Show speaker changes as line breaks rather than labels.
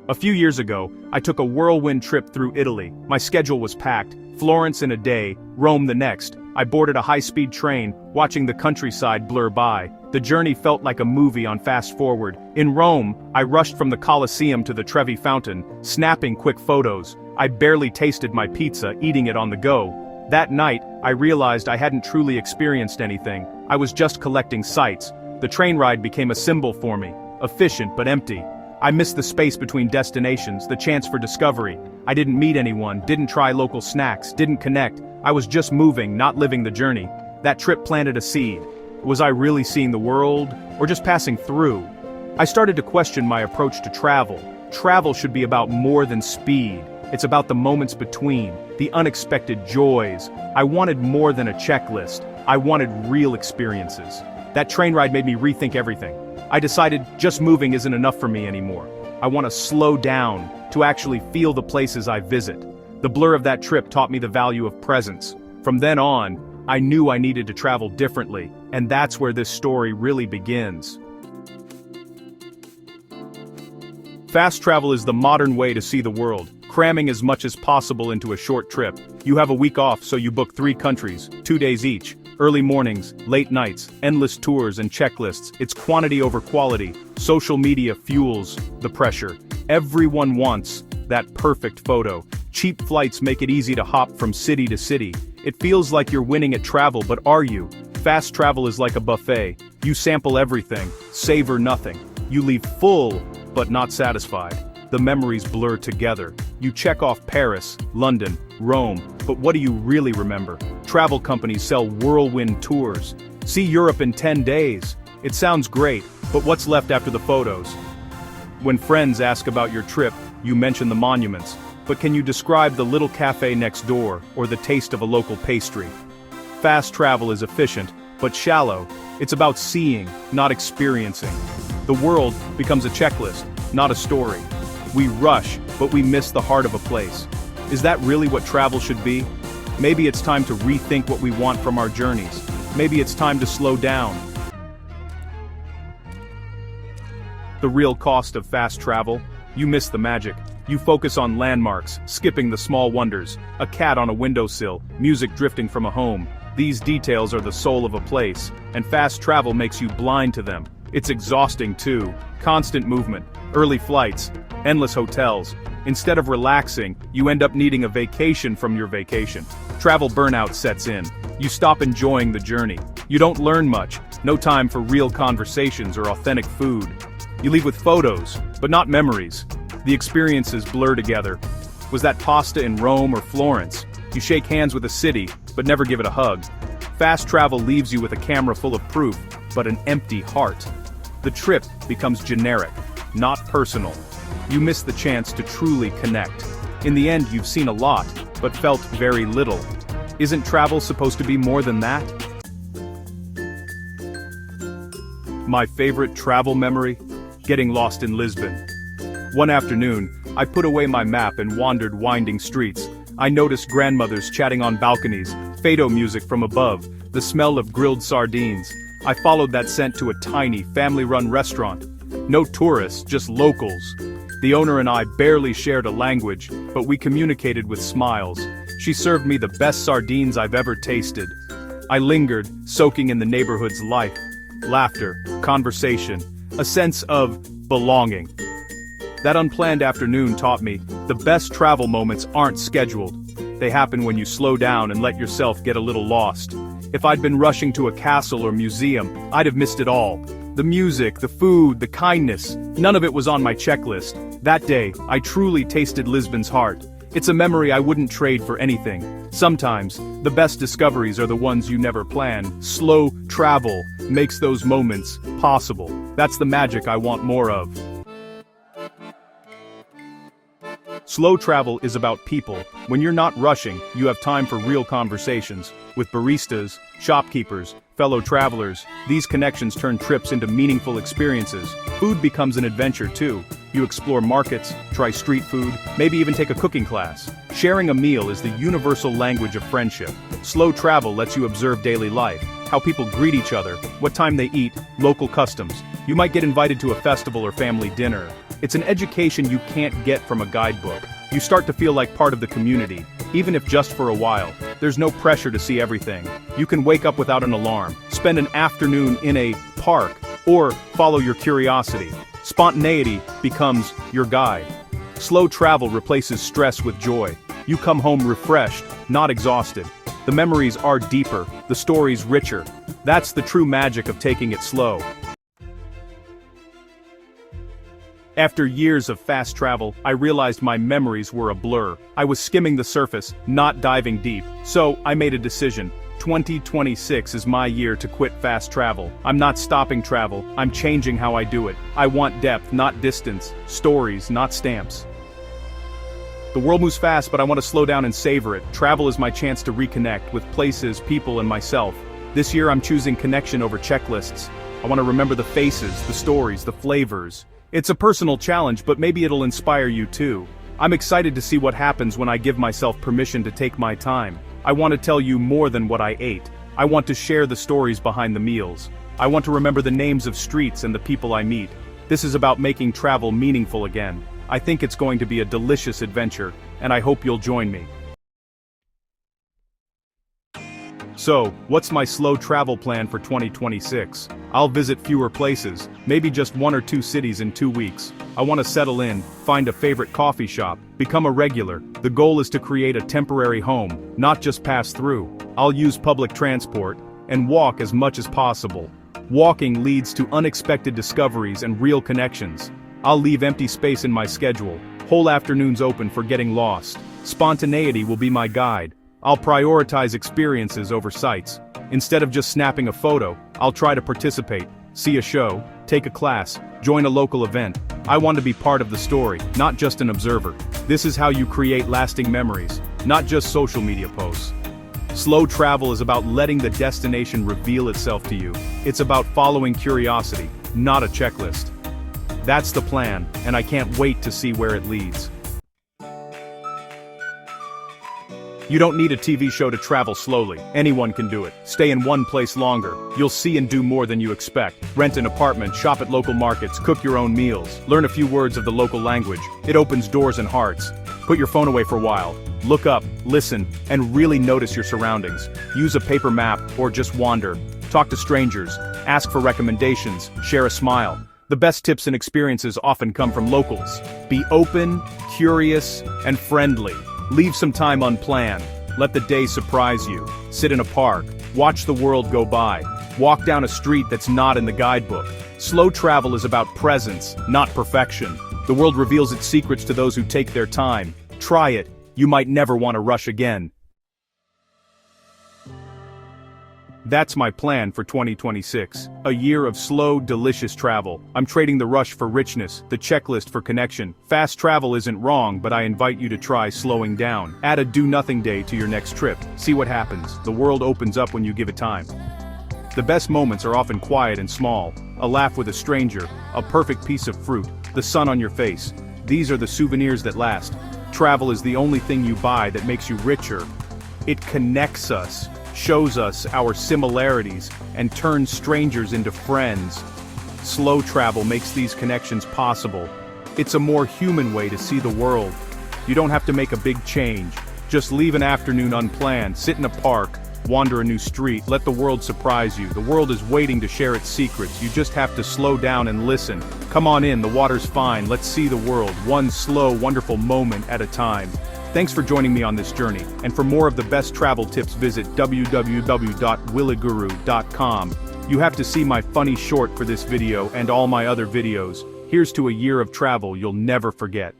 A few years ago, I took a whirlwind trip through Italy. My schedule was packed. Florence in a day, Rome the next. I boarded a high-speed train, watching the countryside blur by. The journey felt like a movie on fast forward. In Rome, I rushed from the Colosseum to the Trevi Fountain, snapping quick photos. I barely tasted my pizza, eating it on the go. That night, I realized I hadn't truly experienced anything. I was just collecting sights. The train ride became a symbol for me, efficient but empty. I missed the space between destinations, the chance for discovery. I didn't meet anyone, didn't try local snacks, didn't connect. I was just moving, not living the journey. That trip planted a seed. Was I really seeing the world, or just passing through? I started to question my approach to travel. Travel should be about more than speed. It's about the moments between, the unexpected joys. I wanted more than a checklist. I wanted real experiences. That train ride made me rethink everything. I decided just moving isn't enough for me anymore. I want to slow down, to actually feel the places I visit. The blur of that trip taught me the value of presence. From then on, I knew I needed to travel differently, and that's where this story really begins. Fast travel is the modern way to see the world, cramming as much as possible into a short trip. You have a week off, so you book 3 countries, 2 days each. Early mornings, late nights, endless tours and checklists. It's quantity over quality. Social media fuels the pressure. Everyone wants that perfect photo. Cheap flights make it easy to hop from city to city. It feels like you're winning at travel, but are you? Fast travel is like a buffet. You sample everything, savor nothing. You leave full, but not satisfied. The memories blur together. You check off Paris, London, Rome, but what do you really remember? Travel companies sell whirlwind tours. See Europe in 10 days. It sounds great, but what's left after the photos? When friends ask about your trip, you mention the monuments. But can you describe the little cafe next door, or the taste of a local pastry? Fast travel is efficient, but shallow. It's about seeing, not experiencing. The world becomes a checklist, not a story. We rush, but we miss the heart of a place. Is that really what travel should be? Maybe it's time to rethink what we want from our journeys. Maybe it's time to slow down. The real cost of fast travel? You miss the magic. You focus on landmarks, skipping the small wonders. A cat on a windowsill, music drifting from a home. These details are the soul of a place, and fast travel makes you blind to them. It's exhausting too. Constant movement, early flights, endless hotels. Instead of relaxing, you end up needing a vacation from your vacation. Travel burnout sets in. You stop enjoying the journey. You don't learn much, no time for real conversations or authentic food. You leave with photos, but not memories. The experiences blur together. Was that pasta in Rome or Florence? You shake hands with a city, but never give it a hug. Fast travel leaves you with a camera full of proof, but an empty heart. The trip becomes generic, not personal. You miss the chance to truly connect. In the end, you've seen a lot, but felt very little. Isn't travel supposed to be more than that? My favorite travel memory? Getting lost in Lisbon. One afternoon, I put away my map and wandered winding streets. I noticed grandmothers chatting on balconies, fado music from above, the smell of grilled sardines. I followed that scent to a tiny, family-run restaurant. No tourists, just locals. The owner and I barely shared a language, but we communicated with smiles. She served me the best sardines I've ever tasted. I lingered, soaking in the neighborhood's life. Laughter, conversation, a sense of belonging. That unplanned afternoon taught me the best travel moments aren't scheduled. They happen when you slow down and let yourself get a little lost. If I'd been rushing to a castle or museum, I'd have missed it all. The music, the food, the kindness, none of it was on my checklist. That day, I truly tasted Lisbon's heart. It's a memory I wouldn't trade for anything. Sometimes, the best discoveries are the ones you never plan. Slow travel makes those moments possible. That's the magic I want more of. Slow travel is about people. When you're not rushing, you have time for real conversations. With baristas, shopkeepers, fellow travelers, these connections turn trips into meaningful experiences. Food becomes an adventure too. You explore markets, try street food, maybe even take a cooking class. Sharing a meal is the universal language of friendship. Slow travel lets you observe daily life, how people greet each other, what time they eat, local customs. You might get invited to a festival or family dinner. It's an education you can't get from a guidebook. You start to feel like part of the community, even if just for a while. There's no pressure to see everything. You can wake up without an alarm, spend an afternoon in a park, or follow your curiosity. Spontaneity becomes your guide. Slow travel replaces stress with joy. You come home refreshed, not exhausted. The memories are deeper, the stories richer. That's the true magic of taking it slow. After years of fast travel, I realized my memories were a blur. I was skimming the surface, not diving deep. So, I made a decision. 2026 is my year to quit fast travel. I'm not stopping travel, I'm changing how I do it. I want depth, not distance. Stories, not stamps. The world moves fast, but I want to slow down and savor it. Travel is my chance to reconnect with places, people, and myself. This year I'm choosing connection over checklists. I want to remember the faces, the stories, the flavors. It's a personal challenge, but maybe it'll inspire you too. I'm excited to see what happens when I give myself permission to take my time. I want to tell you more than what I ate. I want to share the stories behind the meals. I want to remember the names of streets and the people I meet. This is about making travel meaningful again. I think it's going to be a delicious adventure, and I hope you'll join me. So, what's my slow travel plan for 2026? I'll visit fewer places, maybe just 1 or 2 cities in 2 weeks. I want to settle in, find a favorite coffee shop, become a regular. The goal is to create a temporary home, not just pass through. I'll use public transport, and walk as much as possible. Walking leads to unexpected discoveries and real connections. I'll leave empty space in my schedule, whole afternoons open for getting lost. Spontaneity will be my guide. I'll prioritize experiences over sights. Instead of just snapping a photo, I'll try to participate, see a show, take a class, join a local event. I want to be part of the story, not just an observer. This is how you create lasting memories, not just social media posts. Slow travel is about letting the destination reveal itself to you. It's about following curiosity, not a checklist. That's the plan, and I can't wait to see where it leads. You don't need a TV show to travel slowly. Anyone can do it. Stay in one place longer. You'll see and do more than you expect. Rent an apartment, shop at local markets, cook your own meals. Learn a few words of the local language. It opens doors and hearts. Put your phone away for a while. Look up, listen, and really notice your surroundings. Use a paper map or just wander. Talk to strangers. Ask for recommendations. Share a smile. The best tips and experiences often come from locals. Be open, curious, and friendly. Leave some time unplanned. Let the day surprise you. Sit in a park. Watch the world go by. Walk down a street that's not in the guidebook. Slow travel is about presence, not perfection. The world reveals its secrets to those who take their time. Try it. You might never want to rush again. That's my plan for 2026. A year of slow, delicious travel. I'm trading the rush for richness, the checklist for connection. Fast travel isn't wrong, but I invite you to try slowing down. Add a do-nothing day to your next trip. See what happens. The world opens up when you give it time. The best moments are often quiet and small. A laugh with a stranger, a perfect piece of fruit, the sun on your face. These are the souvenirs that last. Travel is the only thing you buy that makes you richer. It connects us, shows us our similarities, and turns strangers into friends. Slow travel makes these connections possible. It's a more human way to see the world. You don't have to make a big change. Just leave an afternoon unplanned, sit in a park, wander a new street, let the world surprise you. The world is waiting to share its secrets. You just have to slow down and listen. Come on in, the water's fine. Let's see the world, one slow, wonderful moment at a time. Thanks for joining me on this journey, and for more of the best travel tips visit www.williguru.com. You have to see my funny short for this video and all my other videos. Here's to a year of travel you'll never forget.